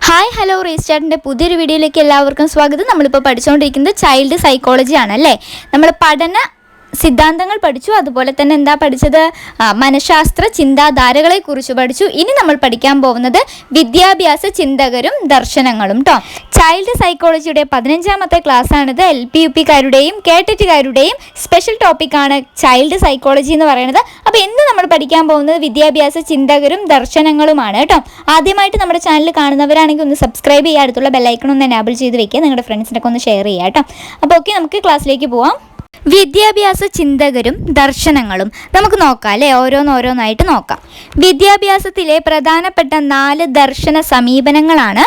Hi hello റീസ്റ്റാർട്ടിൻ്റെ പുതിയൊരു വീഡിയോയിലേക്ക് എല്ലാവർക്കും സ്വാഗതം. നമ്മളിപ്പോൾ പഠിച്ചുകൊണ്ടിരിക്കുന്നത് ചൈൽഡ് സൈക്കോളജി ആണല്ലേ. നമ്മൾ പഠന സിദ്ധാന്തങ്ങൾ പഠിച്ചു, അതുപോലെ തന്നെ എന്താ പഠിച്ചത്, മനഃശാസ്ത്ര ചിന്താധാരകളെക്കുറിച്ച് പഠിച്ചു. ഇനി നമ്മൾ പഠിക്കാൻ പോകുന്നത് വിദ്യാഭ്യാസ ചിന്തകരും ദർശനങ്ങളും കേട്ടോ. ചൈൽഡ് സൈക്കോളജിയുടെ 15ാമത്തെ ക്ലാസ്സാണിത്. LP-UP-കാരുടെയും KTT-കാരുടെയും സ്പെഷ്യൽ ടോപ്പിക്കാണ് ചൈൽഡ് സൈക്കോളജി എന്ന് പറയുന്നത്. അപ്പോൾ ഇന്ന് നമ്മൾ പഠിക്കാൻ പോകുന്നത് വിദ്യാഭ്യാസ ചിന്തകരും ദർശനങ്ങളുമാണ് കേട്ടോ. ആദ്യമായിട്ട് നമ്മുടെ ചാനൽ കാണുന്നവരാണെങ്കിൽ ഒന്ന് സബ്സ്ക്രൈബ് ചെയ്യുക, അടുത്തുള്ള ബെല്ലൈക്കൺ ഒന്ന് എനാബിൾ ചെയ്ത് വെക്കുക, നിങ്ങളുടെ ഫ്രണ്ട്സിനൊക്കെ ഒന്ന് ഷെയർ ചെയ്യുക കേട്ടോ. അപ്പോൾ ഓക്കെ, നമുക്ക് ക്ലാസ്സിലേക്ക് പോവാം. വിദ്യാഭ്യാസ ചിന്തകരും ദർശനങ്ങളും നമുക്ക് നോക്കാം അല്ലേ, ഓരോന്നായിട്ട് നോക്കാം. വിദ്യാഭ്യാസത്തിലെ പ്രധാനപ്പെട്ട 4 ദർശന സമീപനങ്ങളാണ്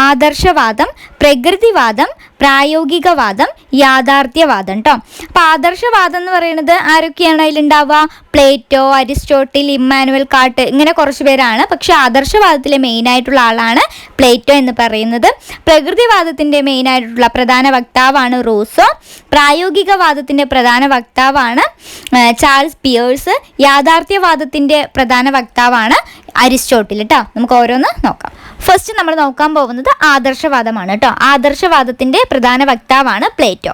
ആദർശവാദം, പ്രകൃതിവാദം, പ്രായോഗികവാദം, യാഥാർത്ഥ്യവാദം കേട്ടോ. അപ്പോൾ ആദർശവാദം എന്ന് പറയുന്നത് ആരൊക്കെയാണ് അതിലുണ്ടാവുക? പ്ലേറ്റോ, അരിസ്റ്റോട്ടിൽ, ഇമ്മാനുവൽ കാട്ട്, ഇങ്ങനെ കുറച്ച് പേരാണ്. പക്ഷെ ആദർശവാദത്തിലെ മെയിനായിട്ടുള്ള ആളാണ് പ്ലേറ്റോ എന്ന് പറയുന്നത്. പ്രകൃതിവാദത്തിൻ്റെ മെയിനായിട്ടുള്ള പ്രധാന വക്താവാണ് റൂസോ. പ്രായോഗികവാദത്തിൻ്റെ പ്രധാന വക്താവാണ് ചാൾസ് പിയേഴ്സ്. യാഥാർത്ഥ്യവാദത്തിൻ്റെ പ്രധാന വക്താവാണ് അരിസ്റ്റോട്ടിൽ കേട്ടോ. നമുക്ക് ഓരോന്ന് നോക്കാം. ഫസ്റ്റ് നമ്മൾ നോക്കാൻ പോകുന്നത് ആദർശവാദമാണ് കേട്ടോ. ആദർശവാദത്തിൻ്റെ പ്രധാന വക്താവാണ് പ്ലേറ്റോ.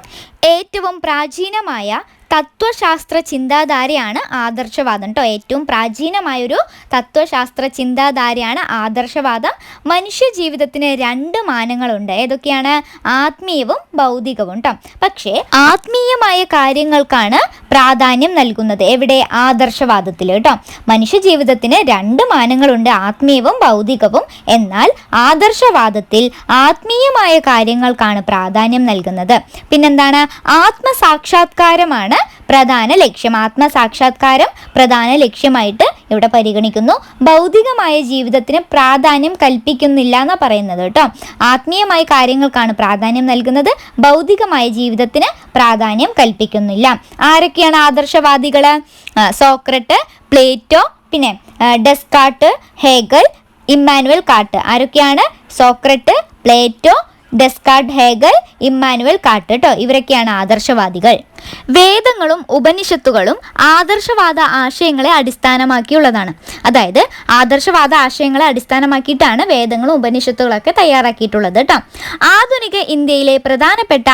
ഏറ്റവും പ്രാചീനമായ തത്വശാസ്ത്ര ചിന്താധാരയാണ് ആദർശവാദം കേട്ടോ. ഏറ്റവും പ്രാചീനമായൊരു തത്വശാസ്ത്ര ചിന്താധാരയാണ് ആദർശവാദം. മനുഷ്യ ജീവിതത്തിന് 2 മാനങ്ങളുണ്ട്. ഏതൊക്കെയാണ്? ആത്മീയവും ഭൗതികവും കേട്ടോ. പക്ഷേ ആത്മീയമായ കാര്യങ്ങൾക്കാണ് പ്രാധാന്യം നൽകുന്നത്. എവിടെ? ആദർശവാദത്തിൽ കേട്ടോ. മനുഷ്യ ജീവിതത്തിന് 2 മാനങ്ങളുണ്ട്, ആത്മീയവും ഭൗതികവും. എന്നാൽ ആദർശവാദത്തിൽ ആത്മീയമായ കാര്യങ്ങൾക്കാണ് പ്രാധാന്യം നൽകുന്നത്. പിന്നെന്താണ്? ആത്മസാക്ഷാത്കാരമാണ് പ്രധാന ലക്ഷ്യം. ആത്മസാക്ഷാത്കാരം പ്രധാന ലക്ഷ്യമായിട്ട് ഇവിടെ പരിഗണിക്കുന്നു. ഭൗതികമായ ജീവിതത്തിന് പ്രാധാന്യം കൽപ്പിക്കുന്നില്ല എന്നാണ് പറയുന്നത് കേട്ടോ. ആത്മീയമായ കാര്യങ്ങൾക്കാണ് പ്രാധാന്യം നൽകുന്നത്, ഭൗതികമായ ജീവിതത്തിന് പ്രാധാന്യം കൽപ്പിക്കുന്നില്ല. ആരൊക്കെയാണ് ആദർശവാദികൾ? സോക്രട്ട്, പ്ലേറ്റോ, പിന്നെ ഡെസ്കാർട്ട്, ഹേഗൽ, ഇമ്മാനുവൽ കാട്ട്. ആരൊക്കെയാണ്? സോക്രട്ട്, പ്ലേറ്റോ, ഡെസ്കാർട്ട്, ഹേഗൽ, ഇമ്മാനുവൽ കാട്ട് കേട്ടോ. ഇവരൊക്കെയാണ് ആദർശവാദികൾ. വേദങ്ങളും ഉപനിഷത്തുകളും ആദർശവാദ ആശയങ്ങളെ അടിസ്ഥാനമാക്കിയുള്ളതാണ്. അതായത് ആദർശവാദ ആശയങ്ങളെ അടിസ്ഥാനമാക്കിയിട്ടാണ് വേദങ്ങളും ഉപനിഷത്തുകളൊക്കെ തയ്യാറാക്കിയിട്ടുള്ളത് കേട്ടോ. ആധുനിക ഇന്ത്യയിലെ പ്രധാനപ്പെട്ട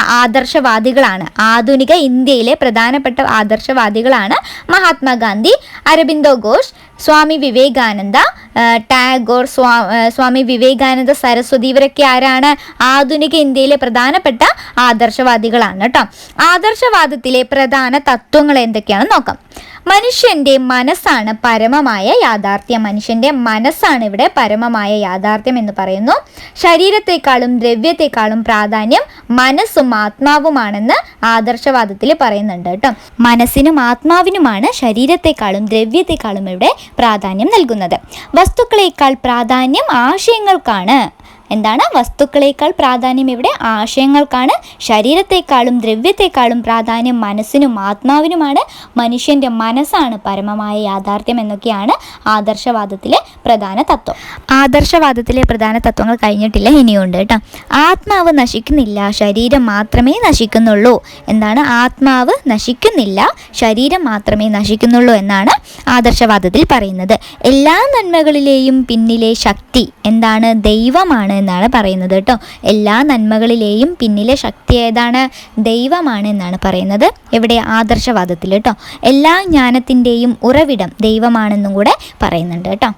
ആദർശവാദികളാണ് മഹാത്മാഗാന്ധി, അരബിന്ദോ ഘോഷ്, സ്വാമി വിവേകാനന്ദ, ടാഗോർ, സ്വാമി വിവേകാനന്ദ സരസ്വതി. ഇവരൊക്കെ ആരാണ്? ആധുനിക ഇന്ത്യയിലെ പ്രധാനപ്പെട്ട ആദർശവാദികളാണ് കേട്ടോ. ആദർശവാദത്തിലെ പ്രധാന തത്വങ്ങൾ എന്തൊക്കെയാണെന്ന് നോക്കാം. മനുഷ്യൻ്റെ മനസ്സാണ് പരമമായ യാഥാർത്ഥ്യം. മനുഷ്യൻ്റെ മനസ്സാണ് ഇവിടെ പരമമായ യാഥാർത്ഥ്യം എന്ന് പറയുന്നു. ശരീരത്തെക്കാളും ദ്രവ്യത്തെക്കാളും പ്രാധാന്യം മനസ്സും ആത്മാവുമാണെന്ന് ആദർശവാദത്തിൽ പറയുന്നുണ്ട് കേട്ടോ. മനസ്സിനും ആത്മാവിനുമാണ് ശരീരത്തെക്കാളും ദ്രവ്യത്തെക്കാളും ഇവിടെ പ്രാധാന്യം നൽകുന്നത്. വസ്തുക്കളേക്കാൾ പ്രാധാന്യം ആശയങ്ങൾക്കാണ്. എന്താണ്? വസ്തുക്കളേക്കാൾ പ്രാധാന്യം ഇവിടെ ആശയങ്ങൾക്കാണ്. ശരീരത്തെക്കാളും ദ്രവ്യത്തെക്കാളും പ്രാധാന്യം മനസ്സിനും ആത്മാവിനുമാണ്. മനുഷ്യൻ്റെ മനസ്സാണ് പരമമായ യാഥാർത്ഥ്യം എന്നൊക്കെയാണ് ആദർശവാദത്തിലെ പ്രധാന തത്വം. ആദർശവാദത്തിലെ പ്രധാന തത്വങ്ങൾ കഴിഞ്ഞിട്ടില്ല, ഇനിയുണ്ട് കേട്ടോ. ആത്മാവ് നശിക്കുന്നില്ല, ശരീരം മാത്രമേ നശിക്കുന്നുള്ളൂ. എന്താണ്? ആത്മാവ് നശിക്കുന്നില്ല, ശരീരം മാത്രമേ നശിക്കുന്നുള്ളൂ എന്നാണ് ആദർശവാദത്തിൽ പറയുന്നത്. എല്ലാ നന്മകളിലെയും പിന്നിലെ ശക്തി എന്താണ്? ദൈവമാണ് എന്നാണ് പറയുന്നത് കേട്ടോ. എല്ലാ നന്മകളിലെയും പിന്നിലെ ശക്തി ഏതാണ്? ദൈവമാണ് എന്നാണ് പറയുന്നത് ഇവിടെ ആദർശവാദത്തിൽ കേട്ടോ. എല്ലാ ജ്ഞാനത്തിൻ്റെയും ഉറവിടം ദൈവമാണെന്നും കൂടെ പറയുന്നുണ്ട് കേട്ടോ.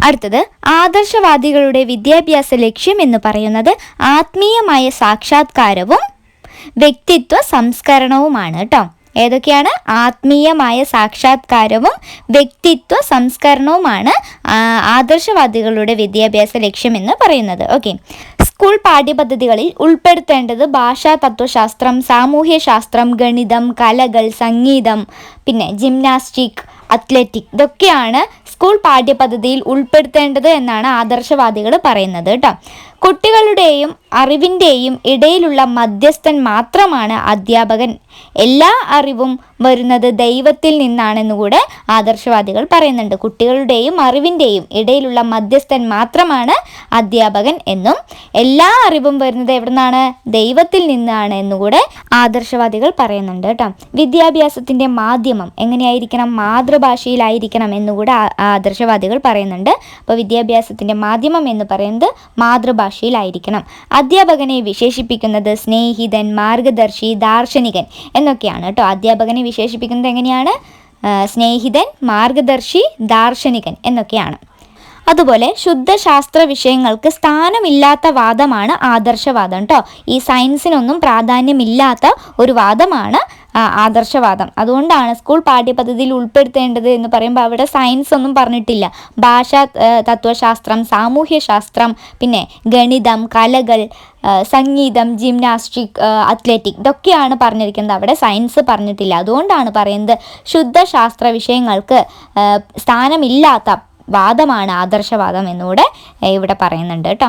അടുത്തത് ആദർശവാദികളുടെ വിദ്യാഭ്യാസ ലക്ഷ്യം എന്ന് പറയുന്നത് ആത്മീയമായ സാക്ഷാത്കാരവും വ്യക്തിത്വ സംസ്കരണവുമാണ് കേട്ടോ. ഏതൊക്കെയാണ്? ആത്മീയമായ സാക്ഷാത്കാരവും വ്യക്തിത്വ സംസ്കരണവുമാണ് ആദർശവാദികളുടെ വിദ്യാഭ്യാസ ലക്ഷ്യം എന്ന് പറയുന്നത്. ഓക്കെ, സ്കൂൾ പാഠ്യപദ്ധതികളിൽ ഉൾപ്പെടുത്തേണ്ടത് ഭാഷാ തത്വശാസ്ത്രം, സാമൂഹ്യ ശാസ്ത്രം, ഗണിതം, കലകൾ, സംഗീതം, പിന്നെ ജിംനാസ്റ്റിക്, അത്ലറ്റിക്, ഇതൊക്കെയാണ് സ്കൂൾ പാഠ്യപദ്ധതിയിൽ ഉൾപ്പെടുത്തേണ്ടത് എന്നാണ് ആദർശവാദികൾ പറയുന്നത് കേട്ടോ. കുട്ടികളുടെയും അറിവിൻ്റെയും ഇടയിലുള്ള മധ്യസ്ഥൻ മാത്രമാണ് അധ്യാപകൻ എല്ലാ അറിവും വരുന്നത് ദൈവത്തിൽ നിന്നാണെന്നുകൂടെ ആദർശവാദികൾ പറയുന്നുണ്ട്. കുട്ടികളുടെയും അറിവിൻ്റെയും ഇടയിലുള്ള മധ്യസ്ഥൻ മാത്രമാണ് അധ്യാപകൻ എന്നും എല്ലാ അറിവും വരുന്നത് എവിടെ നിന്നാണ്? ദൈവത്തിൽ നിന്നാണ് എന്നുകൂടെ ആദർശവാദികൾ പറയുന്നുണ്ട് കേട്ടോ. വിദ്യാഭ്യാസത്തിൻ്റെ മാധ്യമം എങ്ങനെയായിരിക്കണം? മാതൃഭാഷയിലായിരിക്കണം എന്നുകൂടെ ആദർശവാദികൾ പറയുന്നുണ്ട്. അപ്പോൾ വിദ്യാഭ്യാസത്തിൻ്റെ മാധ്യമം എന്ന് പറയുന്നത് മാതൃഭാഷയിലായിരിക്കണം. അധ്യാപകനെ വിശേഷിപ്പിക്കുന്നത് സ്നേഹിതൻ, മാർഗദർശി, ദാർശനികൻ എന്നൊക്കെയാണ് കേട്ടോ. അധ്യാപകനെ വിശേഷിപ്പിക്കുന്നത് എങ്ങനെയാണ്? സ്നേഹിതൻ, മാർഗദർശി, ദാർശനികൻ എന്നൊക്കെയാണ്. അതുപോലെ ശുദ്ധശാസ്ത്ര വിഷയങ്ങൾക്ക് സ്ഥാനമില്ലാത്ത വാദമാണ് ആദർശവാദം കേട്ടോ. ഈ സയൻസിനൊന്നും പ്രാധാന്യമില്ലാത്ത ഒരു വാദമാണ് ആദർശവാദം. അതുകൊണ്ടാണ് സ്കൂൾ പാഠ്യപദ്ധതിയിൽ ഉൾപ്പെടുത്തേണ്ടത് എന്ന് പറയുമ്പോൾ അവിടെ സയൻസ് ഒന്നും പറഞ്ഞിട്ടില്ല. ഭാഷാ തത്വശാസ്ത്രം, സാമൂഹ്യശാസ്ത്രം, പിന്നെ ഗണിതം, കലകൾ, സംഗീതം, ജിംനാസ്റ്റിക്, അത്ലറ്റിക് ഇതൊക്കെയാണ് പറഞ്ഞിരിക്കുന്നത്. അവിടെ സയൻസ് പറഞ്ഞിട്ടില്ല. അതുകൊണ്ടാണ് പറയുന്നത് ശുദ്ധശാസ്ത്ര വിഷയങ്ങൾക്ക് സ്ഥാനമില്ലാത്ത വാദമാണ് ആദർശവാദം എന്നുകൂടെ ഇവിടെ പറയുന്നുണ്ട് കേട്ടോ.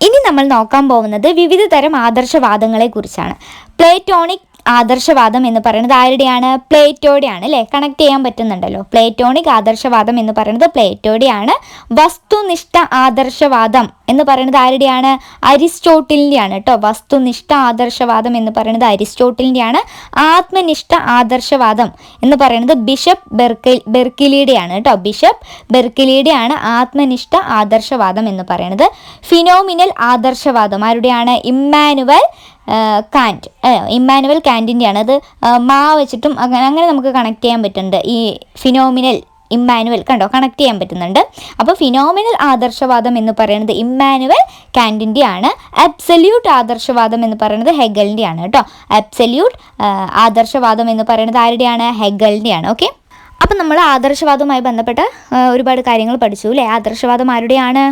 ഇനി നമ്മൾ നോക്കാൻ പോകുന്നത് വിവിധ തരം ആദർശവാദങ്ങളെ കുറിച്ചാണ്. പ്ലേറ്റോണിക് ആദർശവാദം എന്ന് പറയുന്നത് ആരുടെയാണ്? പ്ലേറ്റോയുടെയാണ് അല്ലേ? കണക്ട് ചെയ്യാൻ പറ്റുന്നുണ്ടല്ലോ. പ്ലേറ്റോണിക് ആദർശവാദം എന്ന് പറയുന്നത് പ്ലേറ്റോയുടെയാണ്. വസ്തുനിഷ്ഠ ആദർശവാദം എന്ന് പറയുന്നത് ആരുടെയാണ്? അരിസ്റ്റോട്ടിലിൻ്റെയാണ് കേട്ടോ. വസ്തുനിഷ്ഠ ആദർശവാദം എന്ന് പറയുന്നത് അരിസ്റ്റോട്ടിലിൻ്റെയാണ്. ആത്മനിഷ്ഠ ആദർശവാദം എന്ന് പറയുന്നത് ബിഷപ്പ് ബെർക്കിലിയുടെയാണ് കേട്ടോ. ബിഷപ്പ് ബെർക്കിലിയുടെയാണ് ആത്മനിഷ്ഠ ആദർശവാദം എന്ന് പറയുന്നത്. ഫിനോമിനൽ ആദർശവാദം ആരുടെയാണ്? ഇമ്മാനുവൽ കാന്റിൻ്റെയാണ്. അത് വെച്ചിട്ടും അങ്ങനെ നമുക്ക് കണക്ട് ചെയ്യാൻ പറ്റുന്നുണ്ട്. ഈ ഫിനോമിനൽ ഇമ്മാനുവൽ കണ്ടോ, കണക്ട് ചെയ്യാൻ പറ്റുന്നുണ്ട്. അപ്പോൾ ഫിനോമിനൽ ആദർശവാദം എന്ന് പറയുന്നത് ഇമ്മാനുവൽ കാന്റിൻ്റെയാണ്. അബ്സല്യൂട്ട് ആദർശവാദം എന്ന് പറയുന്നത് ഹെഗലിൻ്റെയാണ് കേട്ടോ. അബ്സല്യൂട്ട് ആദർശവാദം എന്ന് പറയുന്നത് ആരുടെയാണ്? ഹെഗലിൻ്റെയാണ്. ഓക്കെ, അപ്പം നമ്മൾ ആദർശവാദവുമായി ബന്ധപ്പെട്ട ഒരുപാട് കാര്യങ്ങൾ പഠിച്ചു അല്ലേ? ആദർശവാദം ആരുടെയാണ്?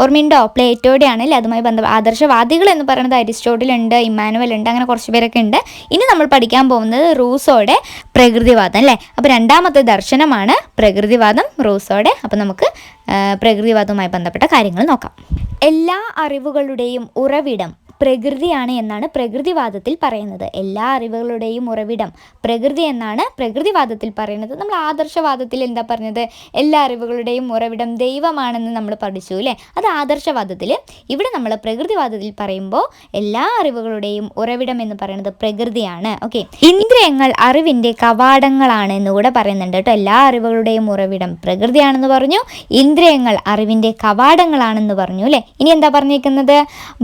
ഓർമ്മയുണ്ടോ? പ്ലേറ്റോയുടെയാണ് അല്ലേ? അതുമായി ആദർശവാദികൾ എന്ന് പറയുന്നത് അരിസ്റ്റോട്ടിൽ ഉണ്ട്, ഇമ്മാനുവൽ ഉണ്ട്, അങ്ങനെ കുറച്ച് പേരൊക്കെ ഉണ്ട്. ഇനി നമ്മൾ പഠിക്കാൻ പോകുന്നത് റൂസോയുടെ പ്രകൃതിവാദം അല്ലേ? അപ്പോൾ രണ്ടാമത്തെ ദർശനമാണ് പ്രകൃതിവാദം റൂസോയുടെ. അപ്പോൾ നമുക്ക് പ്രകൃതിവാദവുമായി ബന്ധപ്പെട്ട കാര്യങ്ങൾ നോക്കാം. എല്ലാ അറിവുകളുടെയും ഉറവിടം പ്രകൃതിയാണ് എന്നാണ് പ്രകൃതിവാദത്തിൽ പറയുന്നത്. എല്ലാ അറിവുകളുടെയും ഉറവിടം പ്രകൃതി എന്നാണ് പ്രകൃതിവാദത്തിൽ പറയുന്നത്. നമ്മൾ ആദർശവാദത്തിൽ എന്താ പറഞ്ഞത്? എല്ലാ അറിവുകളുടെയും ഉറവിടം ദൈവമാണെന്ന് നമ്മൾ പഠിച്ചു അല്ലേ? അത് ആദർശവാദത്തിൽ. ഇവിടെ നമ്മൾ പ്രകൃതിവാദത്തിൽ പറയുമ്പോൾ എല്ലാ അറിവുകളുടെയും ഉറവിടം എന്ന് പറയുന്നത് പ്രകൃതിയാണ്. ഓക്കെ, ഇന്ദ്രിയങ്ങൾ അറിവിൻ്റെ കവാടങ്ങളാണ് എന്നുകൂടെ പറയുന്നുണ്ട് കേട്ടോ. എല്ലാ അറിവുകളുടെയും ഉറവിടം പ്രകൃതിയാണെന്ന് പറഞ്ഞു, ഇന്ദ്രിയങ്ങൾ അറിവിൻ്റെ കവാടങ്ങളാണെന്ന് പറഞ്ഞു അല്ലേ? ഇനി എന്താ പറഞ്ഞിരിക്കുന്നത്?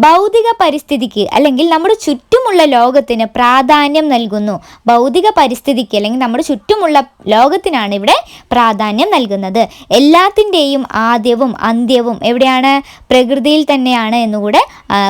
ഭൗതിക പരിസ്ഥിതിക്ക് അല്ലെങ്കിൽ നമ്മുടെ ചുറ്റുമുള്ള ലോകത്തിന് പ്രാധാന്യം നൽകുന്നു. ഭൗതിക പരിസ്ഥിതിക്ക് അല്ലെങ്കിൽ നമ്മുടെ ചുറ്റുമുള്ള ലോകത്തിനാണ് ഇവിടെ പ്രാധാന്യം നൽകുന്നത്. എല്ലാത്തിൻ്റെയും ആദ്യവും അന്ത്യവും എവിടെയാണ്? പ്രകൃതിയിൽ തന്നെയാണ് എന്നുകൂടെ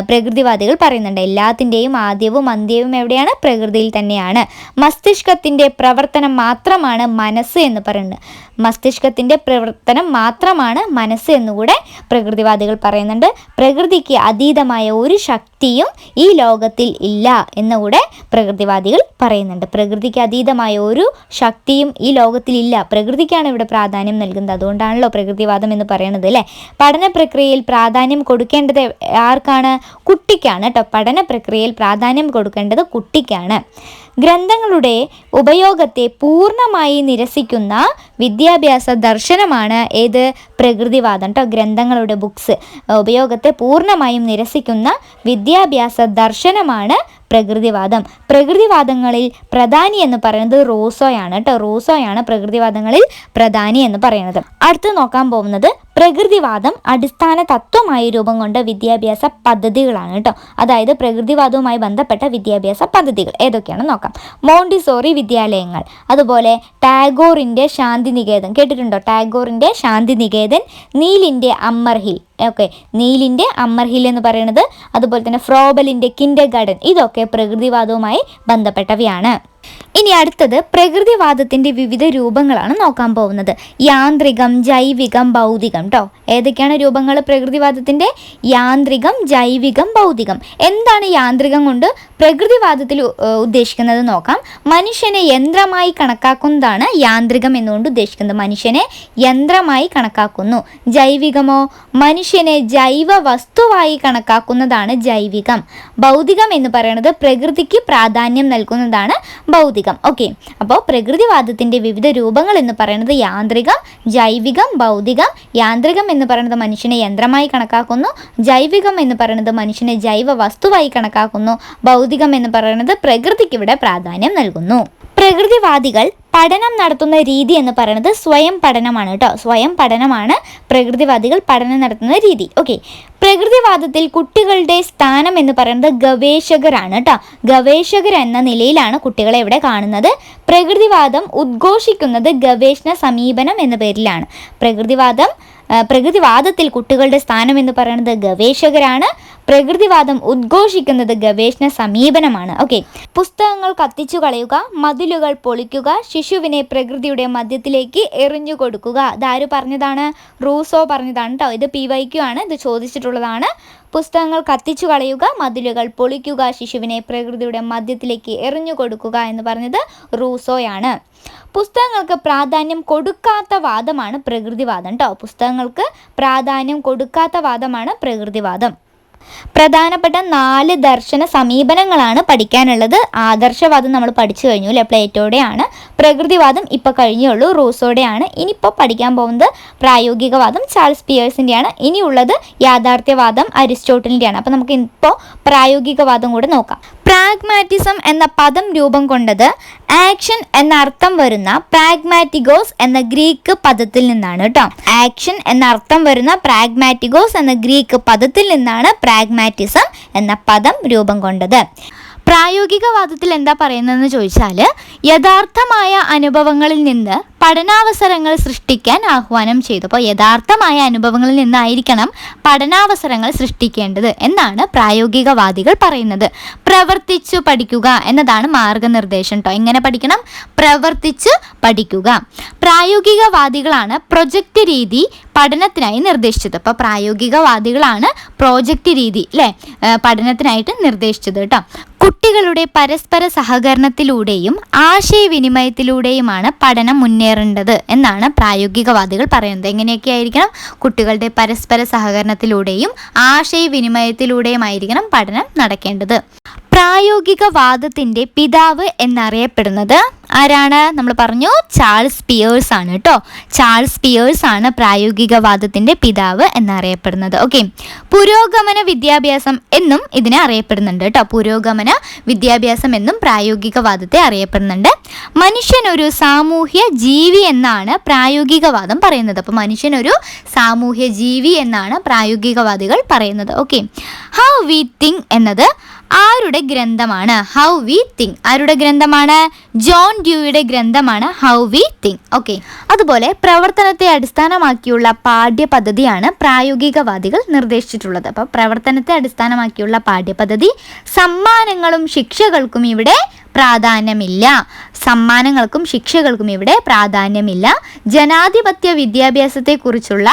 പ്രകൃതിവാദികൾ പറയുന്നുണ്ട്. എല്ലാത്തിൻ്റെയും ആദ്യവും അന്ത്യവും എവിടെയാണ്? പ്രകൃതിയിൽ തന്നെയാണ്. മസ്തിഷ്കത്തിൻ്റെ പ്രവർത്തനം മാത്രമാണ് മനസ്സ് എന്ന് പറയുന്നത്. മസ്തിഷ്കത്തിൻ്റെ പ്രവർത്തനം മാത്രമാണ് മനസ്സ് എന്നുകൂടെ പ്രകൃതിവാദികൾ പറയുന്നുണ്ട്. പ്രകൃതിക്ക് അതീതമായ ഒരു ശക്തിയും ഈ ലോകത്തിൽ ഇല്ല എന്നുകൂടെ പ്രകൃതിവാദികൾ പറയുന്നുണ്ട്. പ്രകൃതിക്ക് അതീതമായ ഒരു ശക്തിയും ഈ ലോകത്തിൽ ഇല്ല. പ്രകൃതിക്കാണ് ഇവിടെ പ്രാധാന്യം നൽകുന്നത്. അതുകൊണ്ടാണല്ലോ പ്രകൃതിവാദം എന്ന് പറയുന്നത് അല്ലേ? പഠന പ്രക്രിയയിൽ പ്രാധാന്യം കൊടുക്കേണ്ടത് ആർക്കാണ്? കുട്ടിക്കാണ് കേട്ടോ. പഠന പ്രക്രിയയിൽ പ്രാധാന്യം കൊടുക്കേണ്ടത് കുട്ടിക്കാണ്. ഗ്രന്ഥങ്ങളുടെ ഉപയോഗത്തെ പൂർണ്ണമായി നിരസിക്കുന്ന വിദ്യാഭ്യാസ ദർശനമാണ് ഏത്? പ്രകൃതിവാദം കേട്ടോ. ഗ്രന്ഥങ്ങളുടെ ഉപയോഗത്തെ പൂർണ്ണമായും നിരസിക്കുന്ന വിദ്യാഭ്യാസ ദർശനമാണ് പ്രകൃതിവാദം. പ്രകൃതിവാദങ്ങളിൽ പ്രധാനി എന്ന് പറയുന്നത് റൂസോയാണ് കേട്ടോ. റൂസോയാണ് പ്രകൃതിവാദങ്ങളിൽ പ്രധാനി എന്ന് പറയുന്നത്. അടുത്ത് നോക്കാൻ പോകുന്നത് പ്രകൃതിവാദം അടിസ്ഥാന തത്വമായി രൂപം കൊണ്ട വിദ്യാഭ്യാസ പദ്ധതികളാണ് കേട്ടോ. അതായത് പ്രകൃതിവാദവുമായി ബന്ധപ്പെട്ട വിദ്യാഭ്യാസ പദ്ധതികൾ ഏതൊക്കെയാണെന്ന് നോക്കാം. മോണ്ടിസോറി വിദ്യാലയങ്ങൾ, അതുപോലെ ടാഗോറിൻ്റെ ശാന്തിനികേതൻ കേട്ടിട്ടുണ്ടോ? ടാഗോറിൻ്റെ ശാന്തിനികേതൻ, നീലിൻ്റെ അമ്മർഹിൽ, ഓക്കെ, നീലിൻ്റെ അമ്മർഹിൽ എന്ന് പറയുന്നത്, അതുപോലെ തന്നെ ഫ്രോബലിൻ്റെ കിൻഡർ ഗാർഡൻ, ഇതൊക്കെ പ്രകൃതിവാദവുമായി ബന്ധപ്പെട്ടവയാണ്. ഇനി അടുത്തത് പ്രകൃതിവാദത്തിൻ്റെ വിവിധ രൂപങ്ങളാണ് നോക്കാൻ പോകുന്നത്. യാന്ത്രികം, ജൈവികം, ഭൗതികം കേട്ടോ. ഏതൊക്കെയാണ് രൂപങ്ങൾ പ്രകൃതിവാദത്തിൻ്റെ? യാന്ത്രികം, ജൈവികം, ഭൗതികം. എന്താണ് യാന്ത്രികം കൊണ്ട് പ്രകൃതിവാദത്തിൽ ഉദ്ദേശിക്കുന്നത് നോക്കാം. മനുഷ്യനെ യന്ത്രമായി കണക്കാക്കുന്നതാണ് യാന്ത്രികം എന്നുകൊണ്ട് ഉദ്ദേശിക്കുന്നത്. മനുഷ്യനെ യന്ത്രമായി കണക്കാക്കുന്നു. ജൈവികമോ? മനുഷ്യനെ ജൈവ വസ്തുവായി കണക്കാക്കുന്നതാണ് ജൈവികം. ഭൗതികം എന്ന് പറയുന്നത് പ്രകൃതിക്ക് പ്രാധാന്യം നൽകുന്നതാണ് ഭൗതികം. ഓക്കെ, അപ്പോൾ പ്രകൃതിവാദത്തിൻ്റെ വിവിധ രൂപങ്ങൾ എന്ന് പറയുന്നത് യാന്ത്രികം, ജൈവികം, ഭൗതികം. യാന്ത്രികം എന്ന് പറയുന്നത് മനുഷ്യനെ യന്ത്രമായി കണക്കാക്കുന്നു, ജൈവികം എന്ന് പറയുന്നത് മനുഷ്യനെ ജൈവ വസ്തുവായി കണക്കാക്കുന്നു, ഭൗതികം എന്ന് പറയുന്നത് പ്രകൃതിക്ക് ഇവിടെ പ്രാധാന്യം നൽകുന്നു. പ്രകൃതിവാദികൾ പഠനം നടത്തുന്ന രീതി എന്ന് പറയുന്നത് സ്വയം പഠനമാണ് കേട്ടോ. സ്വയം പഠനമാണ് പ്രകൃതിവാദികൾ പഠനം നടത്തുന്ന രീതി. ഓക്കെ, പ്രകൃതിവാദത്തിൽ കുട്ടികളുടെ സ്ഥാനം എന്ന് പറയുന്നത് ഗവേഷകരാണ് കേട്ടോ. ഗവേഷകർ എന്ന നിലയിലാണ് കുട്ടികളെ ഇവിടെ കാണുന്നത്. പ്രകൃതിവാദം ഉദ്ഘോഷിക്കുന്നത് ഗവേഷണ സമീപനം എന്ന പേരിലാണ്. പ്രകൃതിവാദത്തിൽ കുട്ടികളുടെ സ്ഥാനം എന്ന് പറയുന്നത് ഗവേഷകരാണ്. പ്രകൃതിവാദം ഉദ്ഘോഷിക്കുന്നത് ഗവേഷണ സമീപനമാണ്. ഓക്കെ, പുസ്തകങ്ങൾ കത്തിച്ചു കളയുക, മതിലുകൾ പൊളിക്കുക, ശിശുവിനെ പ്രകൃതിയുടെ മധ്യത്തിലേക്ക് എറിഞ്ഞു കൊടുക്കുക. ഇതാര് പറഞ്ഞതാണ്? റൂസോ പറഞ്ഞതാണ് കേട്ടോ. ഇത് PYQ ആണ്, ഇത് ചോദിച്ചിട്ടുള്ളതാണ്. പുസ്തകങ്ങൾ കത്തിച്ചു കളയുക, മതിലുകൾ പൊളിക്കുക, ശിശുവിനെ പ്രകൃതിയുടെ മധ്യത്തിലേക്ക് എറിഞ്ഞു കൊടുക്കുക എന്ന് പറഞ്ഞത് റൂസോയാണ്. പുസ്തകങ്ങൾക്ക് പ്രാധാന്യം കൊടുക്കാത്ത വാദമാണ് പ്രകൃതിവാദം കേട്ടോ. പുസ്തകങ്ങൾക്ക് പ്രാധാന്യം കൊടുക്കാത്ത വാദമാണ് പ്രകൃതിവാദം. പ്രധാനപ്പെട്ട 4 ദർശന സമീപനങ്ങളാണ് പഠിക്കാനുള്ളത്. ആദർശവാദം നമ്മൾ പഠിച്ചു കഴിഞ്ഞു അല്ലേ, പ്ലേറ്റോയുടെയാണ്. പ്രകൃതിവാദം ഇപ്പോൾ കഴിഞ്ഞുള്ളൂ, റൂസോയുടെയാണ്. ഇനിയിപ്പോൾ പഠിക്കാൻ പോകുന്നത് പ്രായോഗികവാദം ചാൾസ് പിയേഴ്സിൻ്റെയാണ്. ഇനിയുള്ളത് യാഥാർത്ഥ്യവാദം അരിസ്റ്റോട്ടലിൻ്റെയാണ്. അപ്പോൾ നമുക്ക് ഇപ്പോൾ പ്രായോഗികവാദം കൂടെ നോക്കാം. പ്രാഗ്മാറ്റിസം എന്ന പദം രൂപം കൊണ്ടത് ആക്ഷൻ എന്ന അർത്ഥം വരുന്ന പ്രാഗ്മാറ്റിഗോസ് എന്ന ഗ്രീക്ക് പദത്തിൽ നിന്നാണ് കേട്ടോ. ആക്ഷൻ എന്ന അർത്ഥം വരുന്ന പ്രാഗ്മാറ്റിഗോസ് എന്ന ഗ്രീക്ക് പദത്തിൽ നിന്നാണ് പ്രാഗ്മാറ്റിസം എന്ന പദം രൂപം കൊണ്ടത്. പ്രായോഗികവാദത്തിൽ എന്താ പറയുന്നതെന്ന് ചോദിച്ചാൽ, യഥാർത്ഥമായ അനുഭവങ്ങളിൽ നിന്ന് പഠനാവസരങ്ങൾ സൃഷ്ടിക്കാൻ ആഹ്വാനം ചെയ്തു. അപ്പോൾ യഥാർത്ഥമായ അനുഭവങ്ങളിൽ നിന്നായിരിക്കണം പഠനാവസരങ്ങൾ സൃഷ്ടിക്കേണ്ടത് എന്നാണ് പ്രായോഗികവാദികൾ പറയുന്നത്. പ്രവർത്തിച്ചു പഠിക്കുക എന്നതാണ് മാർഗനിർദ്ദേശം കേട്ടോ. എങ്ങനെ പഠിക്കണം? പ്രവർത്തിച്ച് പഠിക്കുക. പ്രായോഗികവാദികളാണ് പ്രൊജക്റ്റ് രീതി പഠനത്തിനായി നിർദ്ദേശിച്ചത്. അപ്പോൾ പ്രായോഗികവാദികളാണ് പ്രോജക്റ്റ് രീതി അല്ലേ പഠനത്തിനായിട്ട് നിർദ്ദേശിച്ചത് കേട്ടോ. കുട്ടികളുടെ പരസ്പര സഹകരണത്തിലൂടെയും ആശയവിനിമയത്തിലൂടെയുമാണ് പഠനം മുന്നേറേണ്ടത് എന്നാണ് പ്രായോഗികവാദികൾ പറയുന്നത്. എങ്ങനെയൊക്കെ ആയിരിക്കണം? കുട്ടികളുടെ പരസ്പര സഹകരണത്തിലൂടെയും ആശയവിനിമയത്തിലൂടെയുമായിരിക്കണം പഠനം നടക്കേണ്ടത്. പ്രായോഗികവാദത്തിൻ്റെ പിതാവ് എന്നറിയപ്പെടുന്നത് ആരാണ്? നമ്മൾ പറഞ്ഞു ചാൾസ് പിയേഴ്സ് ആണ് കേട്ടോ. ചാൾസ് പിയേഴ്സ് ആണ് പ്രായോഗികവാദത്തിൻ്റെ പിതാവ് എന്നറിയപ്പെടുന്നത്. ഓക്കെ, പുരോഗമന വിദ്യാഭ്യാസം എന്നും ഇതിനെ അറിയപ്പെടുന്നുണ്ട് കേട്ടോ. പുരോഗമന വിദ്യാഭ്യാസം എന്നും പ്രായോഗികവാദത്തെ അറിയപ്പെടുന്നുണ്ട്. മനുഷ്യനൊരു സാമൂഹ്യ ജീവി എന്നാണ് പ്രായോഗികവാദം പറയുന്നത്. അപ്പോൾ മനുഷ്യനൊരു സാമൂഹ്യ ജീവി എന്നാണ് പ്രായോഗികവാദികൾ പറയുന്നത്. ഓക്കെ, ഹൗ വി തിങ്ക് എന്നത് ആരുടെ ഗ്രന്ഥമാണ്? ഹൗ വി തിങ്ക് ആരുടെ ഗ്രന്ഥമാണ്? ജോൺ ഡ്യൂയുടെ ഗ്രന്ഥമാണ് ഹൗ വി തിങ്ക്. ഓക്കെ, അതുപോലെ പ്രവർത്തനത്തെ അടിസ്ഥാനമാക്കിയുള്ള പാഠ്യപദ്ധതിയാണ് പ്രായോഗികവാദികൾ നിർദ്ദേശിച്ചിട്ടുള്ളത്. അപ്പോൾ പ്രവർത്തനത്തെ അടിസ്ഥാനമാക്കിയുള്ള പാഠ്യപദ്ധതി. സമ്മാനങ്ങളും ശിക്ഷകൾക്കും ഇവിടെ പ്രാധാന്യമില്ല. സമ്മാനങ്ങൾക്കും ശിക്ഷകൾക്കും ഇവിടെ പ്രാധാന്യമില്ല. ജനാധിപത്യ വിദ്യാഭ്യാസത്തെക്കുറിച്ചുള്ള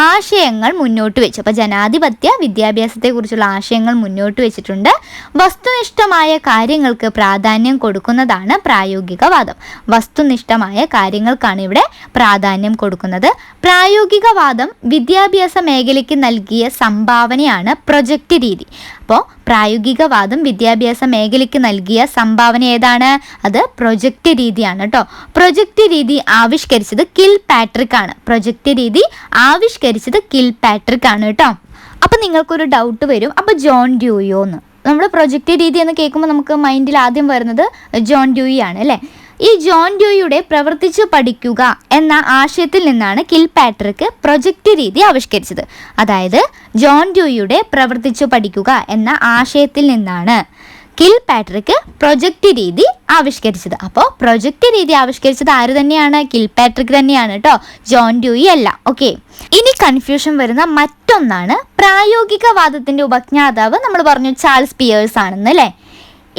ആശയങ്ങൾ മുന്നോട്ട് വെച്ചു. അപ്പോൾ ജനാധിപത്യ വിദ്യാഭ്യാസത്തെക്കുറിച്ചുള്ള ആശയങ്ങൾ മുന്നോട്ട് വെച്ചിട്ടുണ്ട്. വസ്തുനിഷ്ഠമായ കാര്യങ്ങൾക്ക് പ്രാധാന്യം കൊടുക്കുന്നതാണ് പ്രായോഗികവാദം. വസ്തുനിഷ്ഠമായ കാര്യങ്ങൾക്കാണ് ഇവിടെ പ്രാധാന്യം കൊടുക്കുന്നത്. പ്രായോഗികവാദം വിദ്യാഭ്യാസ മേഖലയ്ക്ക് നൽകിയ സംഭാവനയാണ് പ്രൊജക്റ്റ് രീതി. അപ്പോൾ പ്രായോഗികവാദം വിദ്യാഭ്യാസ മേഖലയ്ക്ക് നൽകിയ സംഭാവന ഏതാണ്? അത് പ്രൊജക്റ്റ് രീതിയാണ് കേട്ടോ. പ്രൊജക്റ്റ് രീതി ആവിഷ്കരിച്ചത് കിൽപാട്രിക് ആണ്. പ്രൊജക്റ്റ് രീതി ആവിഷ്കരിച്ചത് കിൽപാട്രിക് ആണ് കേട്ടോ. അപ്പം നിങ്ങൾക്കൊരു ഡൗട്ട് വരും, അപ്പോൾ ജോൺ ഡ്യൂയോ എന്ന്. നമ്മൾ പ്രൊജക്റ്റ് രീതി എന്ന് കേൾക്കുമ്പോൾ നമുക്ക് മൈൻഡിൽ ആദ്യം വരുന്നത് ജോൺ ഡ്യൂയി ആണ് അല്ലേ. ഈ ജോൺ ഡ്യൂയിയുടെ പ്രവർത്തിച്ചു പഠിക്കുക എന്ന ആശയത്തിൽ നിന്നാണ് കിൽപാട്രിക് പ്രൊജക്റ്റ് രീതി ആവിഷ്കരിച്ചത്. അതായത് ജോൺ ഡ്യൂയിയുടെ പ്രവർത്തിച്ചു പഠിക്കുക എന്ന ആശയത്തിൽ നിന്നാണ് കിൽപാട്രിക് പ്രൊജക്റ്റ് രീതി ആവിഷ്കരിച്ചത്. അപ്പോൾ പ്രൊജക്റ്റ് രീതി ആവിഷ്കരിച്ചത് ആര് തന്നെയാണ്? കിൽപാട്രിക് തന്നെയാണ് കേട്ടോ, ജോൺ ഡ്യൂയി അല്ല. ഓക്കെ, ഇനി കൺഫ്യൂഷൻ വരുന്ന മറ്റൊന്നാണ് പ്രായോഗികവാദത്തിൻ്റെ ഉപജ്ഞാതാവ് നമ്മൾ പറഞ്ഞു ചാൾസ് പിയേഴ്സ് ആണെന്ന് അല്ലേ.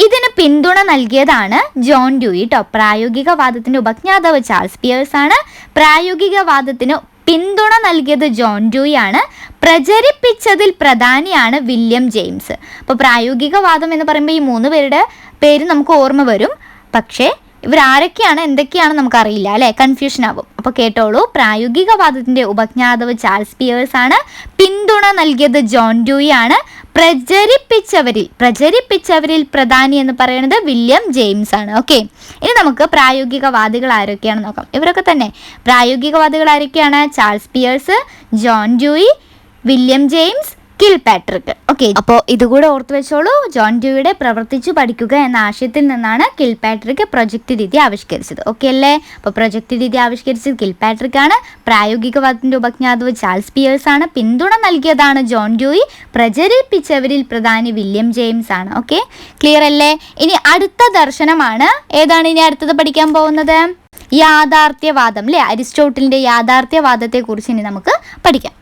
ഇതിന് പിന്തുണ നൽകിയതാണ് ജോൺ ഡ്യൂയി കേട്ടോ. പ്രായോഗികവാദത്തിൻ്റെ ഉപജ്ഞാതാവ് ചാൾസ് പിയേഴ്സ് ആണ്. പ്രായോഗികവാദത്തിന് പിന്തുണ നൽകിയത് ജോൺ ഡ്യൂയി ആണ്. പ്രചരിപ്പിച്ചതിൽ പ്രധാനിയാണ് വില്യം ജെയിംസ്. അപ്പോൾ പ്രായോഗികവാദം എന്ന് പറയുമ്പോൾ ഈ 3 പേരുടെ പേര് നമുക്ക് ഓർമ്മ വരും. പക്ഷേ ഇവരാരൊക്കെയാണ് എന്തൊക്കെയാണ് നമുക്കറിയില്ല അല്ലേ, കൺഫ്യൂഷൻ ആവും. അപ്പോൾ കേട്ടോളൂ. പ്രായോഗികവാദത്തിൻ്റെ ഉപജ്ഞാതാവ് ചാൾസ് പിയേഴ്സ് ആണ്. പിന്തുണ നൽകിയത് ജോൺ ഡ്യൂയി ആണ്. പ്രചരിപ്പിച്ചവരിൽ പ്രധാനി എന്ന് പറയുന്നത് വില്യം ജെയിംസ് ആണ്. ഓക്കെ, ഇനി നമുക്ക് പ്രായോഗികവാദികൾ ആരൊക്കെയാണെന്ന് നോക്കാം. ഇവരൊക്കെ തന്നെ പ്രായോഗികവാദികൾ ആരൊക്കെയാണ്? Charles Peirce, John Dewey, William James, Kilpatrick. Okay, അപ്പോൾ ഇതുകൂടെ ഓർത്തു വെച്ചോളൂ. ജോൺ ഡ്യൂയുടെ പ്രവർത്തിച്ചു പഠിക്കുക എന്ന ആശയത്തിൽ നിന്നാണ് കിൽപാട്രിക് പ്രൊജക്റ്റ് രീതി ആവിഷ്കരിച്ചത്. ഓക്കെ അല്ലേ? അപ്പോൾ പ്രൊജക്റ്റ് രീതി ആവിഷ്കരിച്ചത് കിൽപാട്രിക് ആണ്. പ്രായോഗികവാദത്തിന്റെ ഉപജ്ഞാതാവ് ചാൾസ് പിയേഴ്സ് ആണ്. പിന്തുണ നൽകിയതാണ് ജോൺ ഡ്യൂയി. പ്രചരിപ്പിച്ചവരിൽ പ്രധാനി വില്യം ജെയിംസ് ആണ്. ഓക്കെ, ക്ലിയർ അല്ലേ? ഇനി അടുത്ത ദർശനമാണ്. ഏതാണ് ഇനി അടുത്തത് പഠിക്കാൻ പോകുന്നത്? യാഥാർത്ഥ്യവാദം അല്ലേ? അരിസ്റ്റോട്ടിലിന്റെ യാഥാർത്ഥ്യവാദത്തെ കുറിച്ച് ഇനി നമുക്ക് പഠിക്കാം.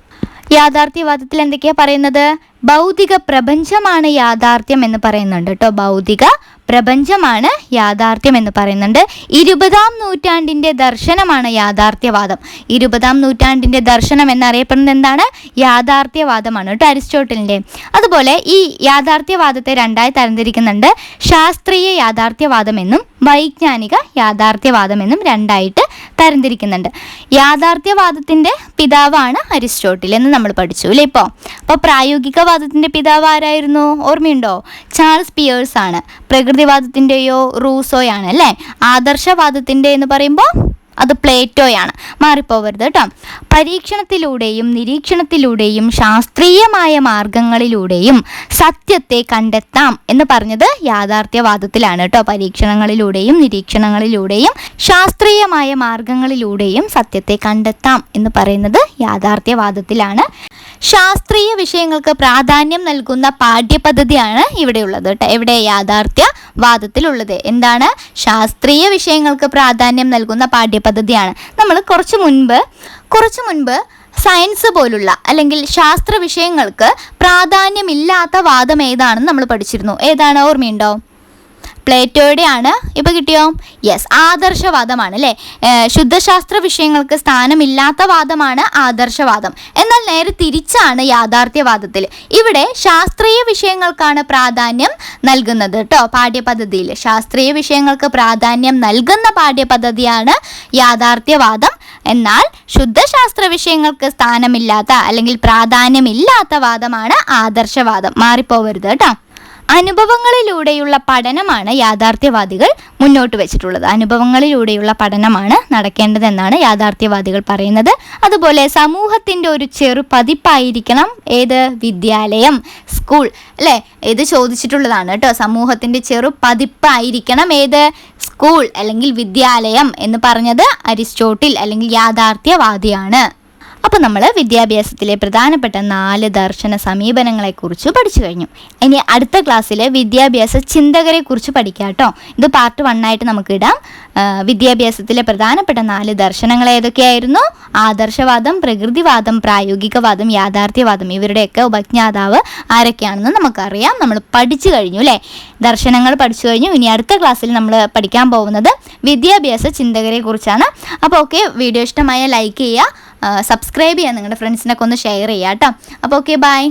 യാഥാർത്ഥ്യവാദത്തിൽ എന്തൊക്കെയാ പറയുന്നത്? ഭൗതിക പ്രപഞ്ചമാണ് യാഥാർത്ഥ്യം എന്ന് പറയുന്നുണ്ട് കേട്ടോ. ഭൗതിക പ്രപഞ്ചമാണ് യാഥാർത്ഥ്യം എന്ന് പറയുന്നുണ്ട്. 20-ാം നൂറ്റാണ്ടിൻ്റെ ദർശനമാണ് യാഥാർത്ഥ്യവാദം. 20-ാം നൂറ്റാണ്ടിൻ്റെ ദർശനം എന്നറിയപ്പെടുന്നത് എന്താണ്? യാഥാർത്ഥ്യവാദമാണ് കേട്ടോ, അരിസ്റ്റോട്ടലിൻ്റെ. അതുപോലെ ഈ യാഥാർത്ഥ്യവാദത്തെ രണ്ടായി തരംതിരിക്കുന്നുണ്ട്. ശാസ്ത്രീയ യാഥാർത്ഥ്യവാദം എന്നും വൈജ്ഞാനിക യാഥാർത്ഥ്യവാദം എന്നും രണ്ടായിട്ട് തരംതിരിക്കുന്നുണ്ട്. യാഥാർത്ഥ്യവാദത്തിൻ്റെ പിതാവാണ് അരിസ്റ്റോട്ടിൽ എന്ന് നമ്മൾ പഠിച്ചു അല്ലേ ഇപ്പോൾ. അപ്പോൾ പ്രായോഗികവാദത്തിൻ്റെ പിതാവ് ആരായിരുന്നു? ഓർമ്മയുണ്ടോ? ചാൾസ് പിയേഴ്സ് ആണ്. പ്രകൃതിവാദത്തിൻ്റെയോ റൂസോയാണ് അല്ലേ. ആദർശവാദത്തിൻ്റെ എന്ന് പറയുമ്പോൾ അത് പ്ലേറ്റോയാണ്. മാറിപ്പോവരുത് കേട്ടോ. പരീക്ഷണത്തിലൂടെയും നിരീക്ഷണത്തിലൂടെയും ശാസ്ത്രീയമായ മാർഗങ്ങളിലൂടെയും സത്യത്തെ കണ്ടെത്താം എന്ന് പറഞ്ഞത് യാഥാർത്ഥ്യവാദത്തിലാണ് കേട്ടോ. പരീക്ഷണങ്ങളിലൂടെയും നിരീക്ഷണങ്ങളിലൂടെയും ശാസ്ത്രീയമായ മാർഗങ്ങളിലൂടെയും സത്യത്തെ കണ്ടെത്താം എന്ന് പറയുന്നത് യാഥാർത്ഥ്യവാദത്തിലാണ്. ശാസ്ത്രീയ വിഷയങ്ങൾക്ക് പ്രാധാന്യം നൽകുന്ന പാഠ്യപദ്ധതിയാണ് ഇവിടെയുള്ളത് കേട്ടോ. എവിടെ? യാഥാർത്ഥ്യവാദത്തിലുള്ളത്. എന്താണ്? ശാസ്ത്രീയ വിഷയങ്ങൾക്ക് പ്രാധാന്യം നൽകുന്ന പാഠ്യപദ്ധതിയാണ്. നമ്മൾ കുറച്ചു മുൻപ് സയൻസ് പോലുള്ള അല്ലെങ്കിൽ ശാസ്ത്ര വിഷയങ്ങൾക്ക് പ്രാധാന്യമില്ലാത്ത വാദം ഏതാണെന്ന് നമ്മൾ പഠിച്ചിരുന്നു. ഏതാണ്? ഓർമ്മയുണ്ടോ? പ്ലേറ്റോയുടെ ആണ്. ഇപ്പോൾ കിട്ടിയോ? യെസ്, ആദർശവാദമാണ് അല്ലേ. ശുദ്ധശാസ്ത്ര വിഷയങ്ങൾക്ക് സ്ഥാനമില്ലാത്ത വാദമാണ് ആദർശവാദം. എന്നാൽ നേരെ തിരിച്ചാണ് യാഥാർത്ഥ്യവാദത്തിൽ. ഇവിടെ ശാസ്ത്രീയ വിഷയങ്ങൾക്കാണ് പ്രാധാന്യം നൽകുന്നത് കേട്ടോ. പാഠ്യപദ്ധതിയിൽ ശാസ്ത്രീയ വിഷയങ്ങൾക്ക് പ്രാധാന്യം നൽകുന്ന പാഠ്യപദ്ധതിയാണ് യാഥാർത്ഥ്യവാദം. എന്നാൽ ശുദ്ധശാസ്ത്ര വിഷയങ്ങൾക്ക് സ്ഥാനമില്ലാത്ത അല്ലെങ്കിൽ പ്രാധാന്യമില്ലാത്ത വാദമാണ് ആദർശവാദം. മാറിപ്പോവരുത് കേട്ടോ. അനുഭവങ്ങളിലൂടെയുള്ള പഠനമാണ് യാഥാർത്ഥ്യവാദികൾ മുന്നോട്ട് വെച്ചിട്ടുള്ളത്. അനുഭവങ്ങളിലൂടെയുള്ള പഠനമാണ് നടക്കേണ്ടതെന്നാണ് യാഥാർത്ഥ്യവാദികൾ പറയുന്നത്. അതുപോലെ സമൂഹത്തിൻ്റെ ഒരു ചെറു പതിപ്പായിരിക്കണം ഏത്? വിദ്യാലയം, സ്കൂൾ അല്ലേ. ഇത് ചോദിച്ചിട്ടുള്ളതാണ് കേട്ടോ. സമൂഹത്തിൻ്റെ ചെറു പതിപ്പായിരിക്കണം ഏത്? സ്കൂൾ അല്ലെങ്കിൽ വിദ്യാലയം എന്ന് പറഞ്ഞത് അരിസ്റ്റോട്ടിൽ അല്ലെങ്കിൽ യാഥാർത്ഥ്യവാദിയാണ്. അപ്പോൾ നമ്മൾ വിദ്യാഭ്യാസത്തിലെ പ്രധാനപ്പെട്ട 4 ദർശന സമീപനങ്ങളെക്കുറിച്ച് പഠിച്ചു കഴിഞ്ഞു. ഇനി അടുത്ത ക്ലാസ്സിൽ വിദ്യാഭ്യാസ ചിന്തകരെക്കുറിച്ച് പഠിക്കാം കേട്ടോ. ഇത് പാർട്ട് 1 ആയിട്ട് നമുക്ക് ഇടാം. വിദ്യാഭ്യാസത്തിലെ പ്രധാനപ്പെട്ട 4 ദർശനങ്ങൾ ഏതൊക്കെയായിരുന്നു? ആദർശവാദം, പ്രകൃതിവാദം, പ്രായോഗികവാദം, യാഥാർത്ഥ്യവാദം. ഇവരുടെയൊക്കെ ഉപജ്ഞാതാവ് ആരൊക്കെയാണെന്ന് നമുക്കറിയാം. നമ്മൾ പഠിച്ചു കഴിഞ്ഞു അല്ലേ. ദർശനങ്ങൾ പഠിച്ചു കഴിഞ്ഞു. ഇനി അടുത്ത ക്ലാസ്സിൽ നമ്മൾ പഠിക്കാൻ പോകുന്നത് വിദ്യാഭ്യാസ ചിന്തകരെ കുറിച്ചാണ്. അപ്പോൾ ഓക്കെ, വീഡിയോ ഇഷ്ടമായ ലൈക്ക് ചെയ്യുക, സബ്സ്ക്രൈബ് ചെയ്യുക, നിങ്ങളുടെ ഫ്രണ്ട്സിനൊക്കെ ഒന്ന് ഷെയർ ചെയ്യുക കേട്ടോ. അപ്പോൾ ഓക്കെ, ബൈ.